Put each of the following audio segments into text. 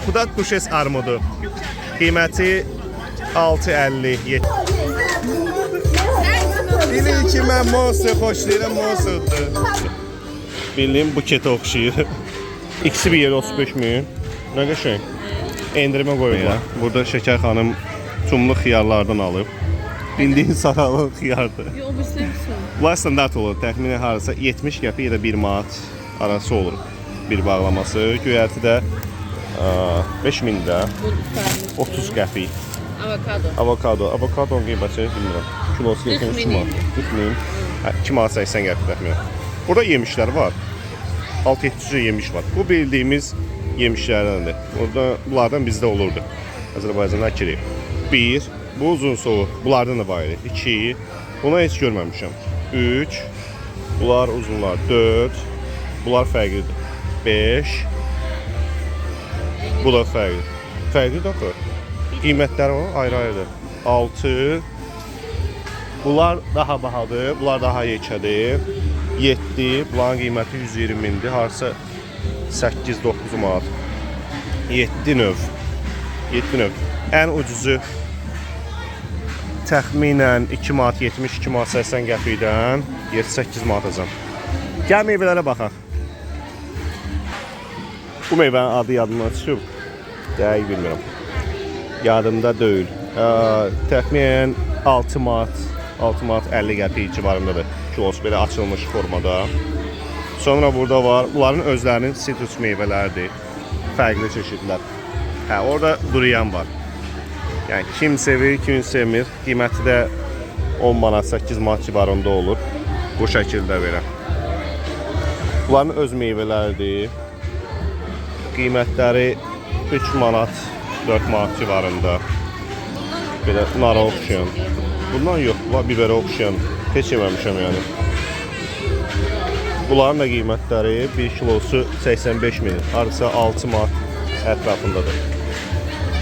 Bu da Duşes armudu. Qiyməti 6.50. Bilin ki, mən monster xoşlayıram, monsterdir. Bildiyim buketə oxşayır. İkisi bir yerə 35 min. Nə qəşəng. Endirimə qoyurlar. Burada Şəkər xanım tumlu xiyarlardan alıb. Bildiyin saralı xiyardır. Yox, bu istəmirsən. Bunlar standart olur. Təxminən harasa 70 qəpik ya da 1 manat arası olur bir bağlaması. Göyərtidə 5 min də 30 qəpik. Avokado. Avokadonun qiyməti bilmirəm. Kilosu 70 manat. 40 min. 2 manat 80 qəpik təxminən. Burada yemişlər var. 6-7 yemiş var. Bu bildiyimiz yemişlərdəndir. Bunlardan bizdə olurdu. Azərbaycanda əkirik. 1. Bu uzun soğuk. Bunlardan da var idi. 2. Buna heç görməmişəm. 3. Bunlar uzunlar. 4. Bunlar fərqlidir. 5. Bu da fərqli. Fərqlidir axı. Qiymətləri o ayrı-ayrıdır. 6. Bunlar daha bahadır. Bunlar daha yekədir. 7. Bunların qiyməti 120 mindir. Harasa 8-9 manat. 7 növ. 7 növ. Ən ucuzu təxminən 2 manat 70-2 manat 80 qəpikdən 7-8 manatacan. Gəl meyvələrə baxaq. Bu meyvənin adı yadımdan çıxıb. Dəqiq bilmirəm. Yadımda deyil. Təxminən 6 manat 50 qəpik civarındadır. Kilosu belə açılmış formada. Sonra burada var. Bunların özlərinin sitrus meyvələridir. Fərqli çeşidlər. Orada durian var. Yəni kim sevir, kim sevmir. Qiyməti də 10 manat, 8 manat civarında olur. Bu şəkildə belə. Bunların öz meyvələridir. Qiymətləri 3 manat, 4 manat civarında. Belə nara oxşayan. Bundan yox, biberə oxşayan. Heç yeməmişəm yəni. Bunların da qiymətləri 1 kilosu 85 min. Harasa 6 manat ətrafındadır.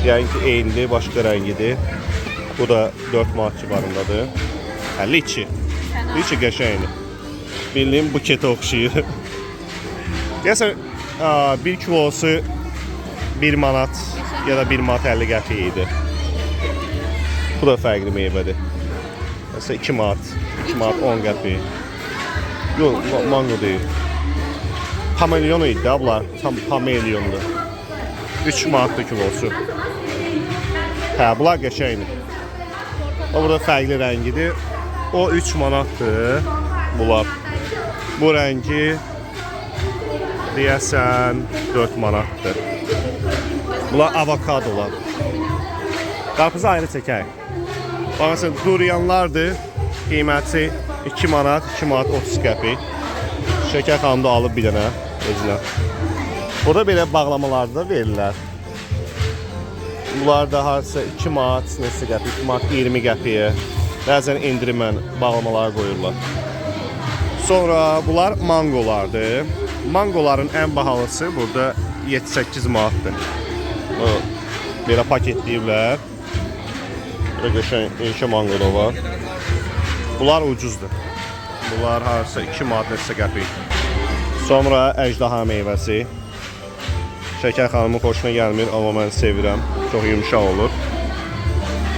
Yəni ki, eynidir, başqa rəngidir. Bu da 4 manat civarındadır. Liçi. Liçi qəşəngdir. Bildiyim buketə oxşayır. Deyəsən, 1 kilosu 1 manat ya da 1 manat 50 qəpik idi. Bu da fərqli meyvədir. Mesela 2 manat, 2 manat 10 qəpik. Yox, mango deyil. Pamelyon idi abla, tam pamelyondur. 3 manatdır kilosu. Bunlar qəşəngdir. O burada fərqli rəngidir. O 3 manatdır. Bunlar. Bu rəngi deyəsən 4 manatdır. Bunlar avokadolar. Qarpızı ayrı çəkək. Məsələn, duriyanlardır. Qiyməti 2 manat, 2 manat 30 qəpik. Şəkər xanım da alıb bir dənə özünə. Burada belə bağlamalarda verirlər. Bunlar da harasa 2 manat neçə qəpik, 2 manat 20 qəpiyə. Bəzən indirimən bağlamalara qoyurlar. Sonra bunlar mangolardır. Mangoların ən bahalısı burada 7-8 manatdır. Belə paketləyiblər. Burada qəşəng mango da var. Bunlar ucuzdur. Bunlar harasa 2 manat neçə qəpik. Sonra əjdaha meyvəsi. Şəkər xanımın xoşuna gəlmir, amma mən sevirəm. Çox yumuşaq olur.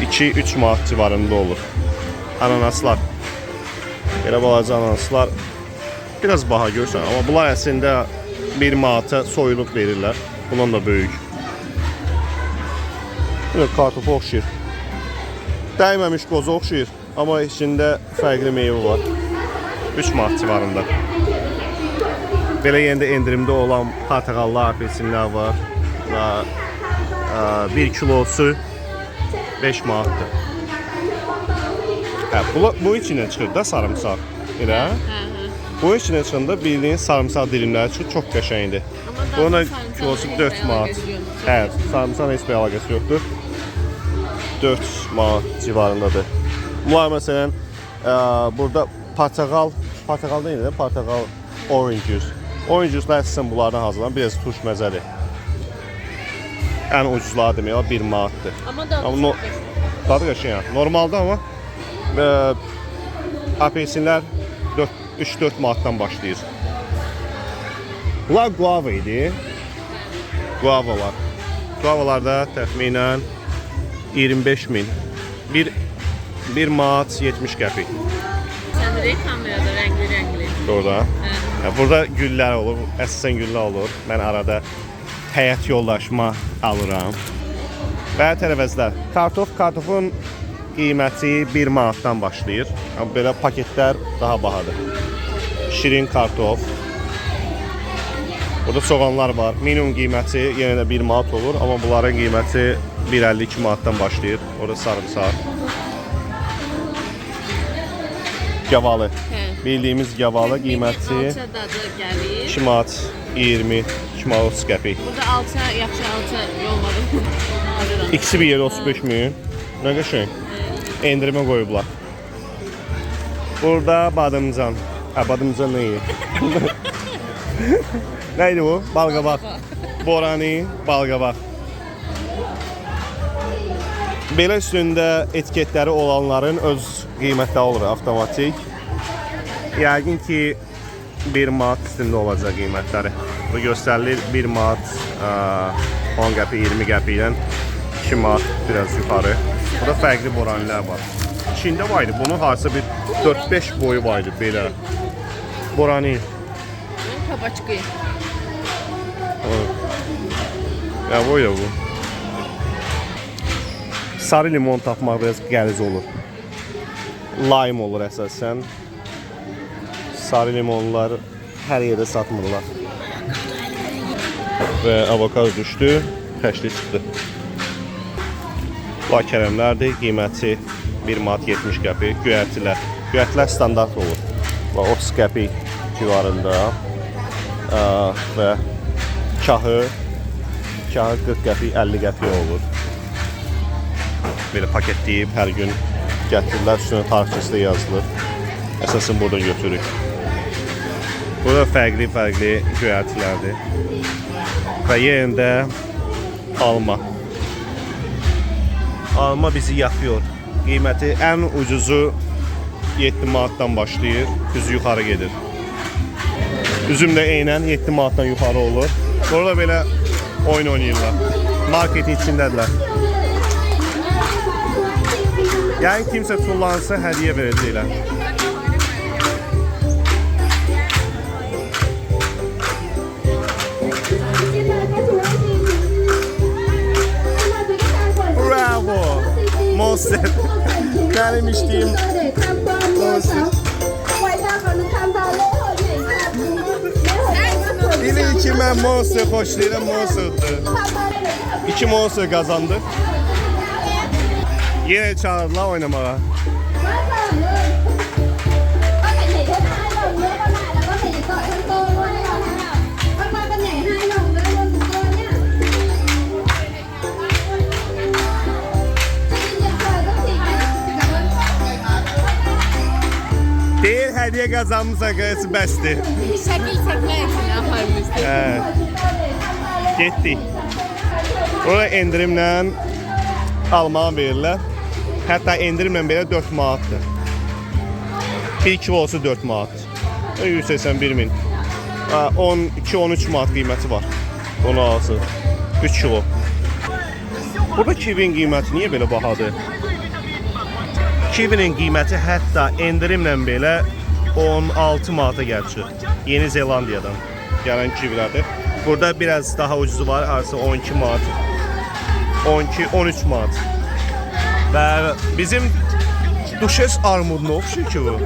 2-3 manat civarında olur. Ananaslar. Belə balaca ananaslar biraz baha görsən, amma bunlar əslində 1 manata soyulub verirlər. Bundan da böyük. Kartofu oxşayır. Dəyməmiş qoza oxşayır, amma içində fərqli meyvə var. 3 manat civarında. Belə yenə də endirimdə olan portağallı apelsinlər var. 1 kilosu 5 manatdır. Bu içindən çıxır da sarımsaq. Elə? Bu içindən çıxanda bildiğin sarımsaq dilimləri çıxır, çox qəşəngdir. Buna kilosu 4 manat. Sarımsaqla heç bir əlaqəsi yoxdur. 4 manat civarındadır. Bunlar məsələn, burada portağal deyil də, portağal orange juice. Orange juice'lar əsasən bunlardan hazırlanır, biraz turş məzədir. Ən ucuzları demək olar 1 manatdır. Amma dadı qəşəng. Normalda amma apelsinlər 3-4 manatdan başlayır. Bunlar guava idi. Guavalar. Guavalarda təxminən 25 min. 1 manat 70 qəpik. Sən direkt kamerada renkli. Orada. Burada güllər olur, əsasən güllər olur. Mən arada həyat yoldaşıma alıram. Və tərəvəzlər. Kartofun qiyməti 1 manatdan başlayır. Amma belə paketlər daha bahadır. Şirin kartof. Burada soğanlar var. Minimum qiyməti yenə də 1 manat olur. Amma bunların qiyməti 1.52 manatdan başlayır. Orada sarımsaq. Gavalı. Bildiyimiz gavalı qiyməti Alça dadı gəlir. 2 manat 20, 2 manat 30 qəpik. Burada alça, yaxşı alça olmadı. İkisi bir yerdə 35 min. Nə qəşəng. Endirimə qoyublar. Burada badımcan. Badımcan nə yiyir? Nə idi bu? Balqabaq. Borani, balqabaq. Belə üstündə etiketləri olanların öz qiymətləri olur avtomatik. Yəqin ki 1 manat üstündə olacaq qiymətləri. Bu göstərilir 1 manat 10 qəpik, 20 qəpikdən 2 manat biraz yuxarı. Burada fərqli boranilər var. Çində var idi. Bunun harca bir 4-5 boyu var idi belə. Borani. Kabaçkı. Ya bu ya bu. Sarı limon tapmaq biraz qəliz olur. Lime olur əsasən. Sarı limonlar hər yerdə satmırlar. Və avokado düşdü, xəşli çıxdı. Bu kərəmlərdir, qiyməti 1 manat 70 qəpik. Göyərtilər. Göyərtilər standart olur. 30 qəpik civarında. Və kahı 40 qəpik, 50 qəpik olur. Belə paketləyib hər gün gətirirlər, üstünə tarixçəsi də yazılır. Əsasən burada götürürük. Burada fərqli göyərtilərdir. Və yerində alma. Alma bizi yapıyor. Qiyməti ən ucuzu 7 manatdan başlayır, düz yuxarı gedir. Üzüm də eynən 7 manatdan yuxarı olur. Burada belə oyun oynayırlar. Marketin içindədirlər. Yəni kimsə tullansa hədiyyə verəcəklər. Bravo! Monster. Benim içtiğim Monster. Bilin ki ben Monster xoşlayıram, Monster'dır. 2 Monster kazandı. Yine çağırdılar oynamağa. Değil hediye kazanmışsa qarısı bəsdir. Şəkil çəkmək üçün aparmışdı. Getdik. Orada endirimlə almağa verirlər. Hətta endirimlə belə 4 manatdır. 1 kilosu 4 manat. 181 min. 12-13 manat qiyməti var. Onu alsın. 3 kilo. Burada kivin qiyməti niyə belə bahadır? Kivinin qiyməti hətta endirimlə belə 16 manata gəlir. Yeni Zelandiyadan gələn kivilərdir. Burada biraz daha ucuzu var, arası 12 manat. 12-13 manat. Və bizim Duşes armuduna oxşur ki bu.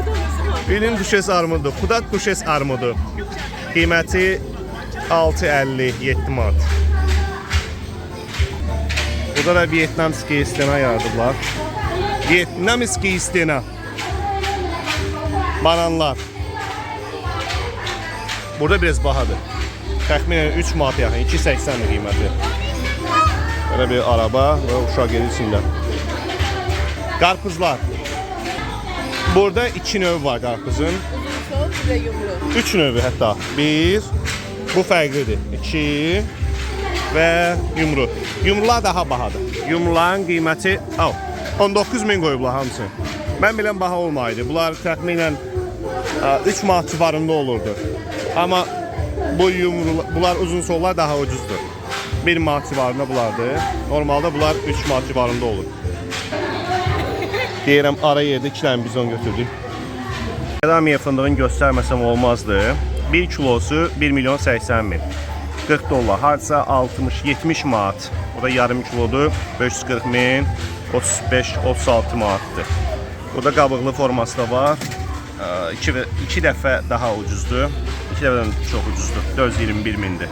Benim Duşes armudu. Xudat Duşes armudu. Qiyməti 6.50-7 manat. Burada da Vietnamski istena yaradıblar. Vietnamski istena. Bananlar. Burada biraz bahadır. Təxminən 3 manat yaxın, 2.80 qiyməti. Belə bir araba və uşaq gedir içində. Qarpızlar. Burada 2 növ var qarpızın. Uzun ve yumru. 3 növü hətta. 1, bu fərqlidir. 2 və yumru. Yumrular daha bahadır. Yumruların qiyməti 19 min qoyublar hamısı. Mən bilən baha olmaydı. Bunlar təxminən 3 manat civarında olurdu. Amma bunlar uzun sollar daha ucuzdur. 1 manat civarında bulardır. Normalde bunlar 3 manat civarında olur. Deyirəm, ara yerdə 2 dənə bizon götürdük. Macadamia fındığını göstərməsəm olmazdı. 1 kilosu 1 milyon 80 bin. 40 dollar, harca 60-70 manat. O da yarım kilodur, 540 min, 35-36 manatdır. Burada qabıqlı forması da var. 2 dəfə daha ucuzdur. 2 dəfədən çox ucuzdur. 421 mindir.